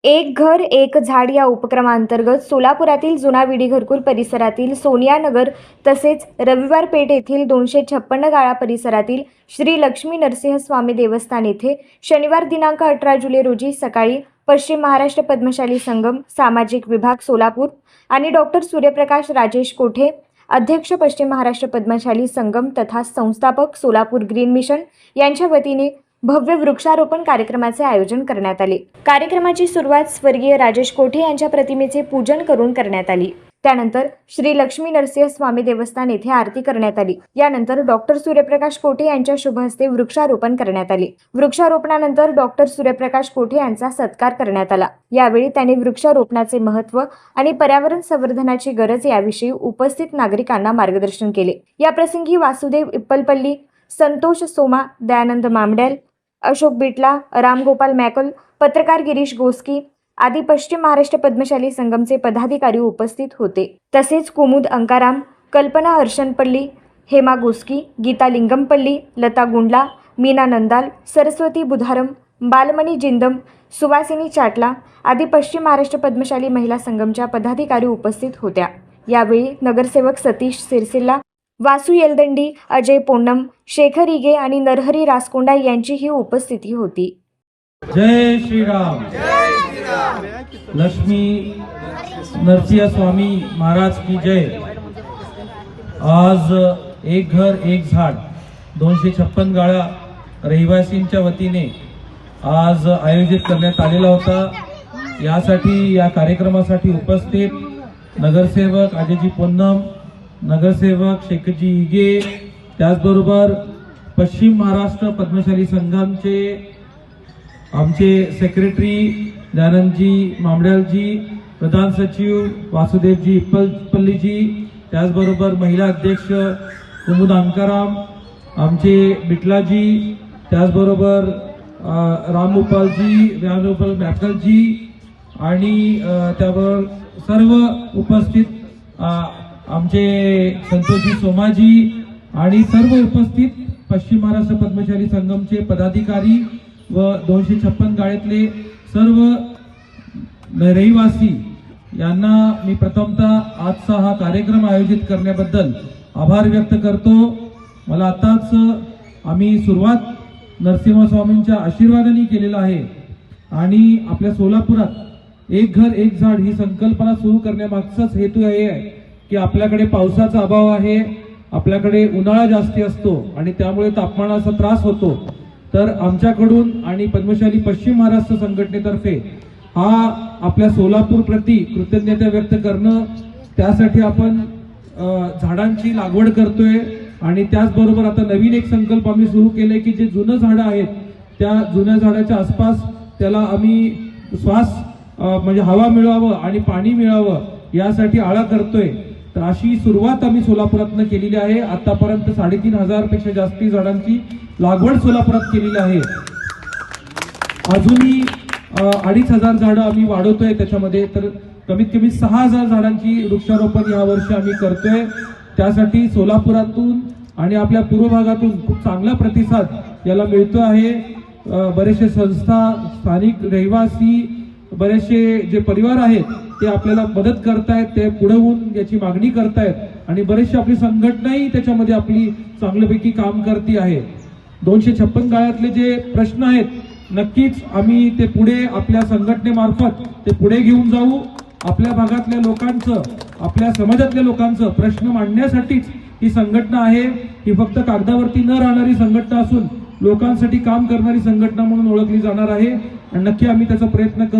एक घर एक झाड या उपक्रमांतर्गत सोलापुरातील जुना विडी घरकुल परिसरातील सोनिया नगर तसेच रविवार पेठ येथील 256 गाळा परिसरातील श्री लक्ष्मी नरसिंह स्वामी देवस्थान येथे शनिवार दिनांक 18 जुलै रोजी सकाळी पश्चिम महाराष्ट्र पद्मशाली संगम सामाजिक विभाग सोलापूर आणि डॉक्टर सूर्यप्रकाश राजेश कोठे अध्यक्ष पश्चिम महाराष्ट्र पद्मशाली संगम तथा संस्थापक सोलापूर ग्रीन मिशन यांच्या वतीने भव्य वृक्षारोपण कार्यक्रमाचे आयोजन करण्यात आले। कार्यक्रमाची सुरुवात स्वर्गीय राजेश कोठे यांच्या प्रतिमेचे पूजन करून करण्यात आली। त्यानंतर श्री लक्ष्मी नरसिंह स्वामी देवस्थान येथे आरती करण्यात आली। यानंतर डॉक्टर सूर्यप्रकाश कोठे यांच्या शुभ हस्ते वृक्षारोपण करण्यात आले। वृक्षारोपणानंतर डॉक्टर सूर्यप्रकाश कोठे यांचा सत्कार करण्यात आला। यावेळी त्यांनी वृक्षारोपणाचे महत्त्व आणि पर्यावरण संवर्धनाची गरज याविषयी उपस्थित नागरिकांना मार्गदर्शन केले। या प्रसंगी वासुदेव इप्पलपल्ली, संतोष सोमा, दयानंद मामड्याल, अशोक बिटला, रामगोपाल मॅकल, पत्रकार गिरीश गोस्की आदी पश्चिम महाराष्ट्र पद्मशाली संगमचे पदाधिकारी उपस्थित होते। तसेच कुमुद अंकाराम, कल्पना हर्षणपल्ली, हेमा गोस्की, गीता लिंगमपल्ली, लता गुंडला, मीना नंदाल, सरस्वती बुधारम, बालमणी जिंदम, सुवासिनी चाटला आदी पश्चिम महाराष्ट्र पद्मशाली महिला संगमच्या पदाधिकारी उपस्थित होत्या। यावेळी नगरसेवक सतीश सिरसिल्ला, वासू येलदंडी, अजय पोन्नम, शेखर इगे आणि नरहरी रासकोंडा यांचीही उपस्थिती होती। जय श्रीराम। लक्ष्मी नरसिंह स्वामी महाराज की जय। आज एक घर एक झाड 256 गाळा रहिवासींच्या वतीने आज आयोजित करण्यात आलेला होता। यासाठी या कार्यक्रमासाठी उपस्थित नगरसेवक अजयजी पोन्नम, नगरसेवक शेखजी इगे, त्याचबरोबर पश्चिम महाराष्ट्र पद्मशाली संघाचे आमचे सेक्रेटरी दयानंदजी मामड्यालजी, प्रधान सचिव वासुदेवजी इप्पलपल्लीजी, त्याचबरोबर महिला अध्यक्ष कुमुद अंकाराम, आमचे बिटलाजी, त्याचबरोबर रामगोपाल मॅकलजी आणि त्याबरोबर सर्व उपस्थित आमचे संतोषजी सोमाजी आणि सर्व उपस्थित पश्चिम महाराष्ट्र पद्मशाली संगमचे पदाधिकारी व 256 गाळ्यातले सर्व रहिवासी यांना मी प्रथमतः आजचा हा कार्यक्रम आयोजित करण्याबद्दल आभार व्यक्त करतो। मला आताच आम्ही सुरुवात नरसिंह स्वामींच्या आशीर्वादाने केलेला आहे आणि आपल्या सोलापुरात एक घर एक झाड ही संकल्पना सुरू करण्यामागचाच हेतू हे आहे की आपल्याकडे पावसाचा अभाव आहे, आपल्याकडे उन्हाळा जास्ती असतो आणि त्यामुळे तापमानाचा त्रास होतो। तर आमच्याकडून आणि पद्मशाली पश्चिम महाराष्ट्र संघटनेतर्फे हा आपल्या सोलापूर प्रति कृतज्ञता व्यक्त करणं, त्यासाठी आपण झाडांची लागवड करतोय आणि त्याचबरोबर आता नवीन एक संकल्प आम्ही सुरू केलाय की जे जुनं झाडं आहेत त्या जुन्या झाडाच्या आसपास त्याला आम्ही श्वास म्हणजे हवा मिळावं आणि पाणी मिळावं यासाठी आळा करतोय। तर अशी सुरुवात आम्ही सोलापुरातनं केलेली आहे। आतापर्यंत 3500 पेक्षा जास्ती झाडांची लागवड सोलापुरात केलेली आहे। अजूनही 2500 झाडं आम्ही वाढवतोय त्याच्यामध्ये, तर कमीत कमी 6000 झाडांची वृक्षारोपण या वर्षी आम्ही करतोय। त्यासाठी सोलापुरातून आणि आपल्या पूर्व भागातून खूप चांगला प्रतिसाद याला मिळतो आहे। बरेचसे संस्था, स्थानिक रहिवासी, बरेचसे जे परिवार आहेत ते आपल्याला मदत करतायत, ते पुढे होऊन याची मागणी करतायत आणि बरेचशी आपली संघटनाही त्याच्यामध्ये आपली चांगल्यापैकी काम करते आहे। 256 गाळ्यातले जे प्रश्न आहेत नक्कीच आम्ही ते पुढे आपल्या संघटनेमार्फत ते पुढे घेऊन जाऊ। आपल्या भागातल्या लोकांचं, आपल्या समाजातल्या लोकांचं प्रश्न मांडण्यासाठीच ही संघटना आहे। ही फक्त कागदावरती न राहणारी संघटना असून लोकांसाठी काम करणारी संघटना म्हणून ओळखली जाणार आहे आणि नक्की आम्ही त्याचा प्रयत्न करू।